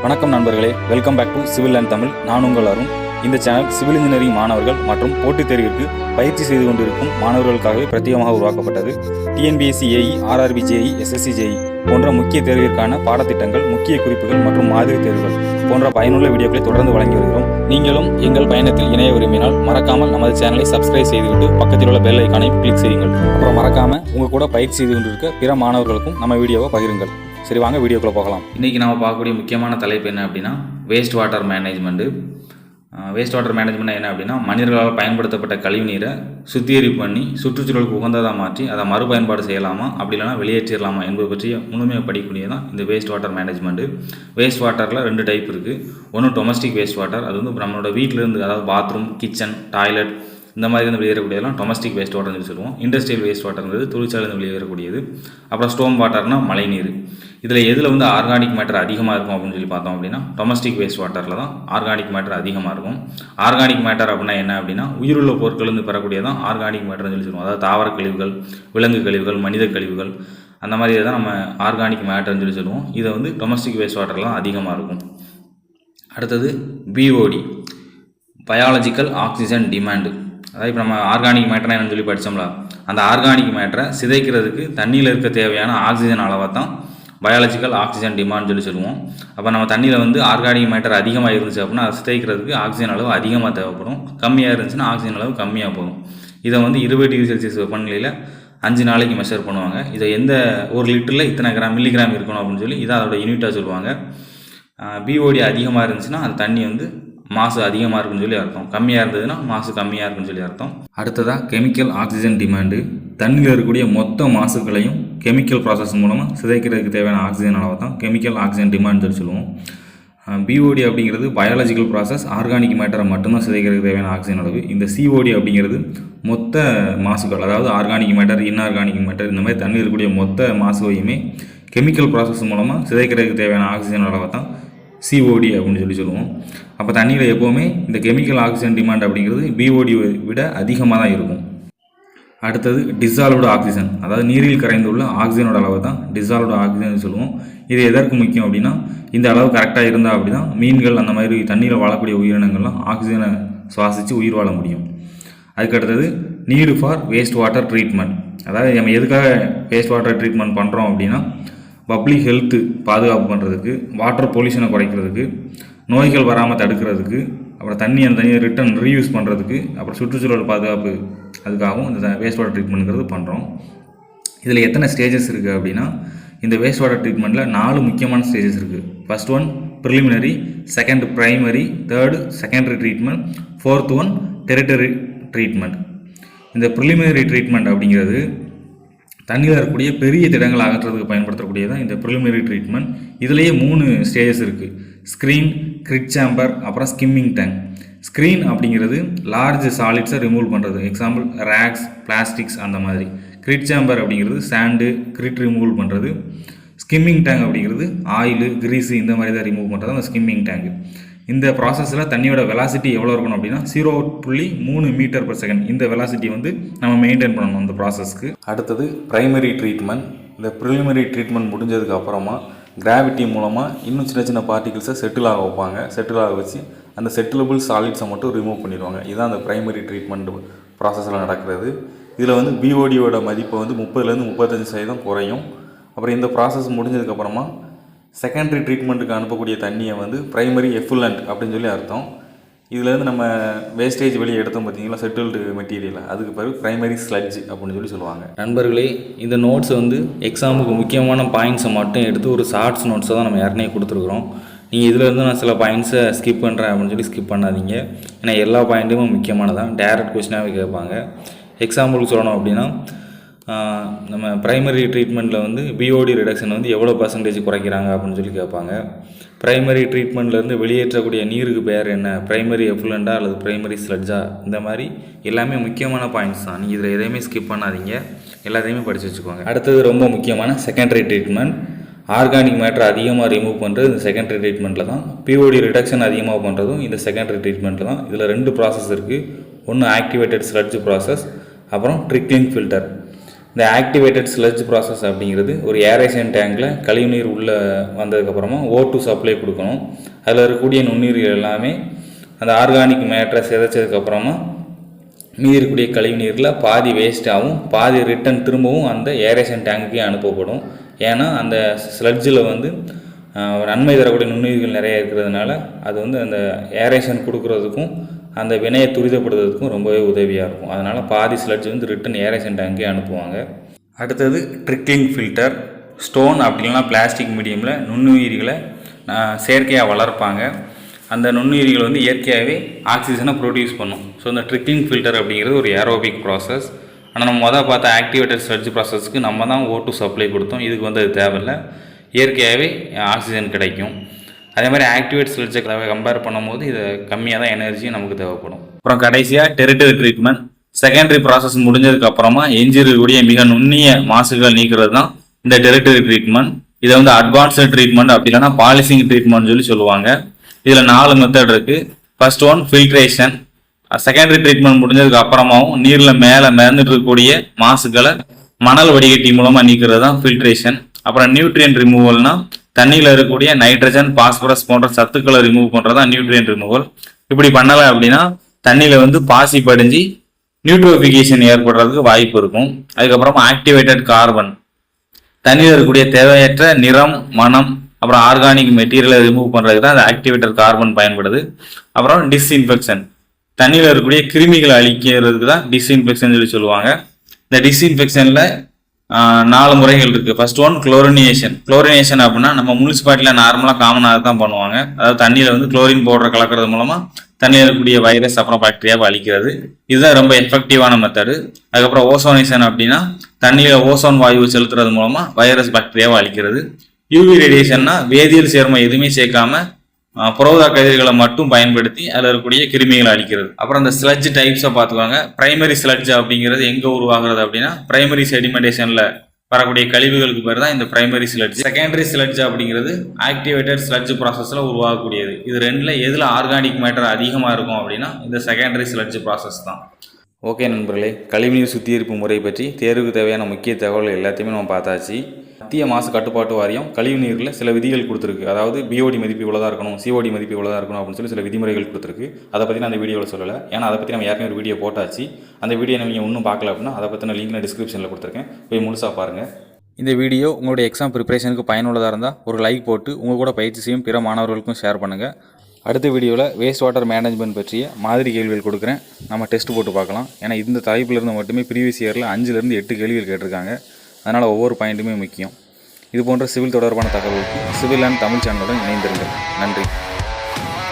வணக்கம் நண்பர்களே, welcome back to civil and Tamil. நான் உங்கள் அருண். இந்த சேனல் சிவில் இன்ஜினியரிங் மாணவர்கள் மற்றும் போட்டித் தேர்விற்கு பயிற்சி செய்து கொண்டிருக்கும் மாணவர்களுக்காகவே பிரத்யேகமாக உருவாக்கப்பட்டது. TNPSC AE, RRB JE, SSC JE போன்ற முக்கிய தேர்விற்கான பாடத்திட்டங்கள், முக்கிய குறிப்புகள் மற்றும் மாதிரி தேர்வுகள் போன்ற பயனுள்ள வீடியோக்களை தொடர்ந்து வழங்கி வருகிறோம். நீங்களும் எங்கள் பயணத்தில் இணைய விரும்பினால் மறக்காமல் நமது சேனலை சப்ஸ்கிரைப் செய்துவிட்டு பக்கத்தில் உள்ள பெல் ஐக்கானை கிளிக் செய்யுங்கள். அப்புறம் மறக்காம உங்க கூட பயிற்சி செய்து கொண்டிருக்க பிற மாணவர்களுக்கும் நம்ம வீடியோவை பகிருங்கள். சரி, வாங்க வீடியோக்குள்ளே போகலாம். இன்றைக்கி நம்ம பார்க்கக்கூடிய முக்கியமான தலைப்பு என்ன அப்படின்னா waste water management. Waste water management என்ன அப்படின்னா, மனிதர்களால் பயன்படுத்தப்பட்ட கழிவுநீரை சுத்திகரிப்பு பண்ணி சுற்றுச்சூழலுக்கு உகந்ததாக மாற்றி அதை மறுபயன்பாடு செய்யலாமா, அப்படி இல்லைனா வெளியேற்றிடலாமா என்பது பற்றிய முழுமையாக படிக்கக்கூடியதான் இந்த வேஸ்ட் வாட்டர் மேனேஜ்மெண்ட்டு. வேஸ்ட் வாட்டரில் 2 டைப் இருக்குது. ஒன்று டொமஸ்டிக் வேஸ்ட் வாட்டர், அது வந்து நம்மளோட வீட்டிலேருந்து, அதாவது பாத்ரூம், கிச்சன், டாய்லெட் இந்த மாதிரி வந்து வெளியேறக்கூடியதெல்லாம் டொமஸ்டிக் வேஸ்ட் வாட்டர்னு சொல்லுவோம். இண்டஸ்ட்ரியல் வேஸ்ட் வாட்டர்ங்கிறது தொழிற்சாலையிலிருந்து வெளியேறக்கூடியது. அப்புறம் ஸ்டோம் வாட்டர்னா மழைநீர். இதில் எதில் வந்து ஆர்கானிக் மேட்டர் அதிகமாக இருக்கும் அப்படின்னு சொல்லி பார்த்தோம் அப்படின்னா, டொமஸ்டிக் வேஸ்ட் வாட்டரில் தான் ஆர்கானிக் மேட்டர் அதிகமாக இருக்கும். ஆர்கானிக் மேட்டர் அப்படின்னா என்ன அப்படின்னா, உயிருள்ள பொருட்கள்லேருந்து பெறக்கூடியதான் ஆர்கானிக் மேட்டர்னு சொல்லி சொல்லுவோம். அதாவது தாவர கழிவுகள், விலங்கு கழிவுகள், மனித கழிவுகள், அந்த மாதிரி தான் நம்ம ஆர்கானிக் மேட்டர்னு சொல்லி சொல்லுவோம். இதை வந்து டொமஸ்டிக் வேஸ்ட் வாட்டரில் தான் அதிகமாக இருக்கும். அடுத்தது பிஓடி, பயாலஜிக்கல் ஆக்சிஜன் டிமாண்டு. அதாவது இப்போ நம்ம ஆர்கானிக் மேட்டரை என்னன்னு சொல்லி படித்தோம்ல, அந்த ஆர்கானிக் மேட்டரை சிதைக்கிறதுக்கு தண்ணியில் இருக்க தேவையான ஆக்சிஜன் அளவை தான் பயாலஜிக்கல் ஆக்சிஜன் டிமாண்ட் சொல்லி சொல்லுவோம். அப்போ நம்ம தண்ணியில் வந்து ஆர்கானிக் மேட்டர் அதிகமாக இருந்துச்சு அப்படின்னா அதை சிதைக்கிறதுக்கு ஆக்சிஜன் அளவு அதிகமாக தேவைப்படும். கம்மியாக இருந்துச்சுன்னா ஆக்சிஜன் அளவு கம்மியாக போகும். இதை வந்து 20 டிகிரி செல்சியஸ் வெப்பநிலையில் 5 நாளைக்கு மெஷர் பண்ணுவாங்க. இதை எந்த 1 லிட்டரில் இத்தனை மில்லிகிராம் இருக்கணும் அப்படின்னு சொல்லி இதை அதோட யூனிட்டாக சொல்லுவாங்க. பிஓடி அதிகமாக இருந்துச்சுன்னா அந்த தண்ணி வந்து மாசு அதிகமாக இருக்குன்னு சொல்லி அர்த்தம். கம்மியாக இருந்ததுன்னா மாசு கம்மியாக இருக்குன்னு சொல்லி அர்த்தம். அடுத்ததாக கெமிக்கல் ஆக்சிஜன் டிமாண்டு. தண்ணியில் இருக்கக்கூடிய மொத்த மாசுக்களையும் கெமிக்கல் ப்ராசஸ் மூலமாக சிதைக்கிறதுக்கு தேவையான ஆக்சிஜன் அளவை தான் கெமிக்கல் ஆக்சிஜன் டிமாண்ட் சொல்லி சொல்லுவோம். பிஓடி அப்படிங்கிறது பயாலஜிக்கல் ப்ராசஸ், ஆர்கானிக் மேட்டரை மட்டும்தான் சிதைக்கிறதுக்கு தேவையான ஆக்சிஜன் அளவு. இந்த சிஓடி அப்படிங்கிறது மொத்த மாசுக்கள், அதாவது ஆர்கானிக் மேட்டர், இன்ஆர்கானிக் மேட்டர், இந்த மாதிரி தண்ணி இருக்கக்கூடிய மொத்த மாசுவையுமே கெமிக்கல் ப்ராசஸ் மூலமாக சிதைக்கிறதுக்கு தேவையான ஆக்சிஜன் அளவை தான் சிஓடி அப்படின்னு சொல்லி சொல்லுவோம். அப்போ தண்ணியில் எப்போவுமே இந்த கெமிக்கல் ஆக்சிஜன் டிமாண்ட் அப்படிங்கிறது பிஓடி விட அதிகமாக தான் இருக்கும். அடுத்தது டிசால்வ்டு ஆக்சிஜன், அதாவது நீரில் கரைந்துள்ள ஆக்சிஜனோட அளவு தான் டிசால்வ்டு ஆக்சிஜன் சொல்லுவோம். இது எதற்கு முக்கியம் அப்படின்னா, இந்த அளவு கரெக்டாக இருந்தால் அப்படி தான் மீன்கள் அந்த மாதிரி தண்ணியில் வாழக்கூடிய உயிரினங்கள்லாம் ஆக்சிஜனை சுவாசித்து உயிர் வாழ முடியும். அதுக்கடுத்தது need for waste water treatment. அதாவது நம்ம எதுக்காக வேஸ்ட் வாட்டர் ட்ரீட்மெண்ட் பண்ணுறோம் அப்படின்னா, பப்ளிக் ஹெல்த்து பாதுகாப்பு பண்ணுறதுக்கு, வாட்டர் பொல்யூஷனை குறைக்கிறதுக்கு, நோய்கள் வராமல் தடுக்கிறதுக்கு, அப்புறம் அந்த தண்ணியை ரிட்டர்ன் ரீயூஸ் பண்ணுறதுக்கு, அப்புறம் சுற்றுச்சூழல் பாதுகாப்பு, அதுக்காகவும் இந்த வேஸ்ட் வாட்டர் ட்ரீட்மெண்ட்ங்கிறது பண்ணுறோம். இதில் எத்தனை ஸ்டேஜஸ் இருக்குது அப்படின்னா, இந்த வேஸ்ட் வாட்டர் ட்ரீட்மெண்ட்டில் 4 முக்கியமான ஸ்டேஜஸ் இருக்குது. First one preliminary, second primary, third secondary treatment, fourth one territory treatment. இந்த ப்ரிலிமினரி ட்ரீட்மெண்ட் அப்படிங்கிறது தண்ணியில் இருக்கக்கூடிய பெரிய திடங்களை அகற்றுறதுக்கு பயன்படுத்தக்கூடியதான் இந்த ப்ரிலிமினரி ட்ரீட்மெண்ட். இதுலேயே 3 ஸ்டேஜஸ் இருக்குது. ஸ்க்ரீன், கிரிட் சேம்பர், அப்புறம் ஸ்கிம்மிங் டேங்க். ஸ்க்ரீன் அப்படிங்கிறது லார்ஜ் சாலிட்ஸை ரிமூவ் பண்ணுறது, எக்ஸாம்பிள் ரேக்ஸ், பிளாஸ்டிக்ஸ் அந்த மாதிரி. கிரிட் சேம்பர் அப்படிங்கிறது சாண்டு, கிரிட் ரிமூவ் பண்ணுறது. ஸ்கிம்மிங் டேங்க் அப்படிங்கிறது ஆயிலு, கிரீஸு இந்த மாதிரி தான் ரிமூவ் பண்ணுறது அந்த ஸ்கிம்மிங் டேங்க். இந்த ப்ராசஸில் தண்ணியோட வெலாசிட்டி எவ்வளோ இருக்கணும் அப்படின்னா 0.3 மீட்டர் பர் செகண்ட். இந்த வெலாசிட்டி வந்து நம்ம மெயின்டைன் பண்ணணும் இந்த ப்ராசஸ்க்கு. அடுத்தது பிரைமரி ட்ரீட்மெண்ட். இந்த ப்ரிலிமினரி ட்ரீட்மெண்ட் முடிஞ்சதுக்கு அப்புறமா கிராவிட்டி மூலமாக இன்னும் சின்ன சின்ன பார்ட்டிகிள்ஸை செட்டில் ஆக வைப்பாங்க. செட்டில் ஆக வச்சு அந்த செட்டிலபிள் சாலிட்ஸை மட்டும் ரிமூவ் பண்ணிடுவாங்க. இதுதான் அந்த பிரைமரி ட்ரீட்மெண்ட் ப்ராசஸில் நடக்கிறது. இதில் வந்து பிஓடியோட மதிப்பை வந்து 30லேருந்து 35% குறையும். அப்புறம் இந்த ப்ராசஸ் முடிஞ்சதுக்கப்புறமா செகண்டரி ட்ரீட்மெண்ட்டுக்கு அனுப்பக்கூடிய தண்ணியை வந்து பிரைமரி எஃபுலண்ட் அப்படின்னு சொல்லி அர்த்தம். இதுலேருந்து நம்ம வேஸ்டேஜ் வெளியே எடுத்தோம் பார்த்தீங்களா, செட்டில்டு மெட்டீரியல், அதுக்கு பிறகு பிரைமரி ஸ்லட்ஜ் அப்படின்னு சொல்லி சொல்லுவாங்க. நண்பர்களே, இந்த நோட்ஸ் வந்து எக்ஸாமுக்கு முக்கியமான பாயிண்ட்ஸை மட்டும் எடுத்து ஒரு ஷார்ட்ஸ் நோட்ஸை தான் நம்ம ஏற்கனவே கொடுத்துருக்குறோம். நீங்கள் இதிலேருந்து நான் சில பாயிண்ட்ஸை ஸ்கிப் பண்ணுறேன் அப்படின்னு சொல்லி ஸ்கிப் பண்ணாதீங்க. ஏன்னா எல்லா பாயிண்ட்டுமே முக்கியமானதான், டேரக்ட் கொஸ்டினாகவே கேட்பாங்க. எக்ஸாம்பிளுக்கு சொல்லணும் அப்படின்னா, நம்ம ப்ரைமரி ட்ரீட்மெண்ட்டில் வந்து பிஓடி ரிடக்ஷன் வந்து எவ்வளோ % குறைக்கிறாங்க அப்படின்னு சொல்லி கேட்பாங்க. ப்ரைமரி ட்ரீட்மெண்ட்லேருந்து வெளியேற்றக்கூடிய நீருக்கு பேர் என்ன, ப்ரைமரி எஃபுலண்டா அல்லது ப்ரைமரி ஸ்லட்ஜா, இந்த மாதிரி எல்லாமே முக்கியமான பாயிண்ட்ஸ் தான். நீங்கள் இதில் எதையுமே ஸ்கிப் பண்ணாதீங்க, எல்லாத்தையுமே படித்து வச்சுக்கோங்க. அடுத்தது ரொம்ப முக்கியமான செகண்டரி ட்ரீட்மெண்ட். ஆர்கானிக் மேட்டர் அதிகமாக ரிமூவ் பண்ணுறது இந்த செகண்டரி ட்ரீட்மெண்ட்டில் தான். பிஓடி ரிடக்ஷன் அதிகமாக பண்ணுறதும் இந்த செகண்டரி ட்ரீட்மெண்ட்டில் தான். இதில் 2 ப்ராசஸ் இருக்குது. ஒன்று ஆக்டிவேட்டட் ஸ்லட்ஜ் ப்ராசஸ், அப்புறம் ட்ரிக்லிங் ஃபில்டர். இந்த ஆக்டிவேட்டட் ஸ்லட்ஜ் ப்ராசஸ் அப்படிங்கிறது ஒரு ஏரேஷன் டேங்கில் கழிவுநீர் உள்ளே வந்ததுக்கப்புறமா O2 சப்ளை கொடுக்கணும். அதில் இருக்கக்கூடிய நுண்ணுயிர்கள் எல்லாமே அந்த ஆர்கானிக் மேட்டரை சிதைச்சதுக்கப்புறமா மீதி இருக்கக்கூடிய கழிவுநீரில் பாதி வேஸ்ட்டாகவும் பாதி ரிட்டன் திரும்பவும் அந்த ஏரேஷன் டேங்குக்கே அனுப்பப்படும். ஏன்னா அந்த ஸ்லட்ஜில் வந்து நன்மை தரக்கூடிய நுண்ணுயிர்கள் நிறைய இருக்கிறதுனால அது வந்து அந்த ஏரேஷன் கொடுக்குறதுக்கும் அந்த வினையை துரிதப்படுத்துறதுக்கும் ரொம்பவே உதவியாக இருக்கும். அதனால் பாதி ஸ்லட்ஜ் வந்து ரிட்டன் ஏரேஷன் டேங்கே அனுப்புவாங்க. அடுத்தது ட்ரிக்லிங் ஃபில்டர். ஸ்டோன் அப்படின்னா பிளாஸ்டிக் மீடியமில் நுண்ணுயிரிகளை செயற்கையாக வளர்ப்பாங்க. அந்த நுண்ணுயிரிகள் வந்து இயற்கையாகவே ஆக்சிஜனை ப்ரொடியூஸ் பண்ணும். ஸோ இந்த ட்ரிக்லிங் ஃபில்டர் அப்படிங்கிறது ஒரு ஏரோபிக் ப்ராசஸ். ஆனால் நம்ம மொதல் பார்த்த ஆக்டிவேட்டட் ஸ்லட்ஜ் ப்ராசஸ்க்கு நம்ம தான் O2 சப்ளை கொடுத்தோம். இதுக்கு வந்து அது தேவையில்லை, இயற்கையாகவே ஆக்சிஜன் கிடைக்கும். அதே மாதிரி ஆக்டிவேட் ஸ்லட்ஜை கம்பேர் பண்ணும்போது இது கம்மியாக தான் எனர்ஜியும் நமக்கு தேவைப்படும். அப்புறம் கடைசியாக டெரிட்டரி ட்ரீட்மெண்ட். செகண்டரி ப்ராசஸ் முடிஞ்சதுக்கப்புறமா எஞ்சிருக்கக்கூடிய மிக நுண்ணிய மாசுகள் நீக்கிறது தான் இந்த டெரிட்டரி ட்ரீட்மெண்ட். இதை வந்து அட்வான்ஸ்டு ட்ரீட்மெண்ட் அப்படி இல்லைன்னா பாலிசிங் ட்ரீட்மெண்ட் சொல்லுவாங்க. இதில் 4 மெத்தட் இருக்குது. First one filtration. Secondary treatment முடிஞ்சதுக்கு அப்புறமாவும் நீரில் மேலே மிதந்துட்டு இருக்கக்கூடிய மாசுகளை மணல் வடிகட்டி மூலமாக நீக்கிறது தான் ஃபில்ட்ரேஷன். அப்புறம் நியூட்ரியன் ரிமூவல்னா தண்ணியில் இருக்கக்கூடிய நைட்ரஜன், பாஸ்பரஸ் போன்ற சத்துக்களை ரிமூவ் பண்ணுறது தான் நியூட்ரியன் ரிமூவல். இப்படி பண்ணலை அப்படின்னா தண்ணியில் வந்து பாசி படிஞ்சு நியூட்ரோஃபிகேஷன் ஏற்படுறதுக்கு வாய்ப்பு இருக்கும். அதுக்கப்புறமா ஆக்டிவேட்டட் கார்பன். தண்ணியில் இருக்கக்கூடிய தேவையற்ற நிறம், மனம், அப்புறம் ஆர்கானிக் மெட்டீரியலை ரிமூவ் பண்ணுறதுக்கு தான் அந்த ஆக்டிவேட்டட் கார்பன் பயன்படுது. அப்புறம் டிஸ்இன்ஃபெக்ஷன். தண்ணியில் இருக்கக்கூடிய கிருமிகளை அழிக்கிறதுக்கு தான் டிஸ்இன்ஃபெக்ஷன் சொல்லுவாங்க. இந்த டிஸ்இன்ஃபெக்ஷனில் 4 முறைகள் இருக்குது. First one chlorination. குளோரினேஷன் அப்படின்னா நம்ம முனிசிபாலிட்டியில் நார்மலாக காமனாக தான் பண்ணுவாங்க. அதாவது தண்ணியில் வந்து குளோரின் பவுடர் கலக்கிறது மூலமாக தண்ணியில் இருக்கக்கூடிய வைரஸ் அப்புறம் பாக்டீரியாவை அழிக்கிறது. இதுதான் ரொம்ப எஃபெக்டிவான மெத்தடு. அதுக்கப்புறம் ஓசோனேஷன் அப்படின்னா தண்ணியில் ஓசோன் வாயு செலுத்துறது மூலமாக வைரஸ் பாக்டீரியாவை அழிக்கிறது. யூவி ரேடியேஷன்னா வேதியியல் சேர்மம் எதுவுமே சேர்க்காம புரோதா கதிர்களை மட்டும் பயன்படுத்தி அதில் இருக்கக்கூடிய கிருமிகளை அழிக்கிறது. அப்புறம் இந்த ஸ்லட்ஜ் டைப்ஸை பார்த்துக்கோங்க. பிரைமரி ஸ்லட்ஜ் அப்படிங்கிறது எங்கே உருவாகிறது அப்படின்னா பிரைமரி செடிமெண்டேஷனில் வரக்கூடிய கழிவுகளுக்கு பேர் தான் இந்த பிரைமரி ஸ்லட்ஜ். செகண்டரி ஸ்லட்ஜ் அப்படிங்கிறது ஆக்டிவேட்டட் ஸ்லட்ஜ் ப்ராசஸில் உருவாகக்கூடியது. இது ரெண்டில் எதில் ஆர்கானிக் மேட்டர் அதிகமாக இருக்கும் அப்படின்னா இந்த செகண்டரி ஸ்லட்ஜ் ப்ராசஸ் தான். ஓகே நண்பர்களே, கழிவுநீர் சுத்திகரிப்பு முறை பற்றி தேர்வுக்கு தேவையான முக்கிய தகவல் எல்லாத்தையுமே நம்ம பார்த்தாச்சு. மத்திய மாசு கட்டுப்பாட்டு வாரியம் கழிவுநீரில் சில விதிகள் கொடுத்துருக்கு. அதாவது BOD மதிப்பு இவ்வளோதான் இருக்கணும், COD மதிப்பு இவ்வளோதான் இருக்கணும் அப்படின்னு சொல்லி சில விதிமுறைகள் கொடுத்துருக்கு. அதை பற்றி நான் அந்த வீடியோவில் சொல்லலை, ஏன்னா அதை பற்றி நம்ம ஏற்கனவே ஒரு வீடியோ போட்டாச்சு. அந்த வீடியோ நீங்கள் இன்னும் பார்க்கல அப்படின்னா அதை பற்றின லிங்க் நான் டிஸ்கிரிப்ஷனில் கொடுத்துருக்கேன், போய் முழுசாக பாருங்கள். இந்த வீடியோ உங்களுடைய எக்ஸாம் ப்ரிப்பரேஷனுக்கு பயனுள்ளதாக இருந்தால் ஒரு லைக் போட்டு உங்கள் கூட பயிற்சி செய்யும் பிற மாணவர்களுக்கும் ஷேர் பண்ணுங்கள். அடுத்த வீடியோவில் வேஸ்ட் வாட்டர் மேனேஜ்மெண்ட் பற்றிய மாதிரி கேள்விகள் கொடுக்குறேன், நம்ம டெஸ்ட் போட்டு பார்க்கலாம். ஏன்னா இந்த தலைப்பிலிருந்து மட்டுமே ப்ரீவியஸ் இயரில் 5லேருந்து 8 கேள்விகள் கேட்டிருக்காங்க. அதனால் ஒவ்வொரு பாயிண்ட்டுமே முக்கியம். இது போன்ற சிவில் தொடர்பான தகவலுக்கு சிவில் அண்ட் தமிழ் சேனலுடன் இணைந்திருங்கள். நன்றி.